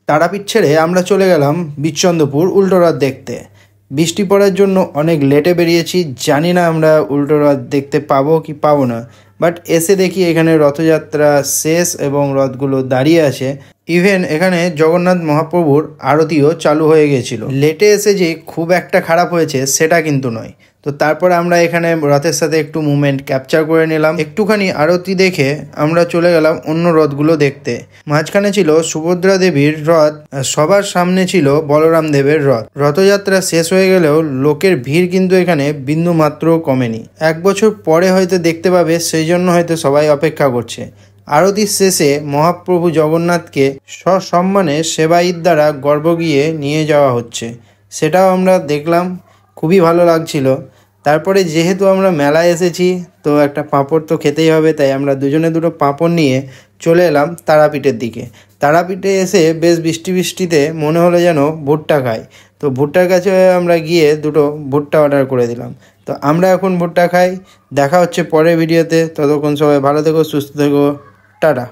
তারাপীঠ ছেড়ে আমরা চলে গেলাম বিচন্দ্রপুর উল্টো রথ দেখতে। বৃষ্টি পড়ার জন্য অনেক লেটে বেরিয়েছি, জানি না আমরা উল্টো রথ দেখতে পাবো কি পাবো না, বাট এসে দেখি এখানে রথযাত্রা শেষ এবং রথগুলো দাঁড়িয়ে আছে। ইভেন এখানে জগন্নাথ মহাপ্রভুর আরতিও চালু হয়ে গেছিল। লেটে এসে যে খুব একটা খারাপ হয়েছে সেটা কিন্তু নয়। তো তারপরে আমরা এখানে রথের সাথে একটু মুভমেন্ট ক্যাপচার করে নিলাম। একটুখানি আরতি দেখে আমরা চলে গেলাম অন্য রথগুলো দেখতে। মাঝখানে ছিল সুভদ্রা দেবীর রথ, সবার সামনে ছিল বলরাম দেবের রথ। রথযাত্রা শেষ হয়ে গেলেও লোকের ভিড় কিন্তু এখানে বিন্দু মাত্র কমেনি। 1 বছর পরে হয়তো দেখতে পাবে, সেই জন্য হয়তো সবাই অপেক্ষা করছে। আরতির শেষে মহাপ্রভু জগন্নাথকে সসম্মানে সেবায়িত দ্বারা গর্ভগৃহে নিয়ে যাওয়া হচ্ছে, সেটাও আমরা দেখলাম, খুবই ভালো লাগছিল। তারপরে যেহেতু আমরা মেলায় এসেছি তো একটা পাঁপড় তো খেতেই হবে, তাই আমরা দুজনে দুটো পাঁপড় নিয়ে চলে এলাম তারাপীঠের দিকে। তারাপীঠে এসে বেশ বৃষ্টিতে মনে হলো যেন ভুট্টা খাই, তো ভুট্টার কাছে আমরা গিয়ে দুটো ভুট্টা অর্ডার করে দিলাম। তো আমরা এখন ভুট্টা খাই। দেখা হচ্ছে পরের ভিডিওতে, ততক্ষণ সবাই ভালো থেকো, সুস্থ থেকো, টাটা।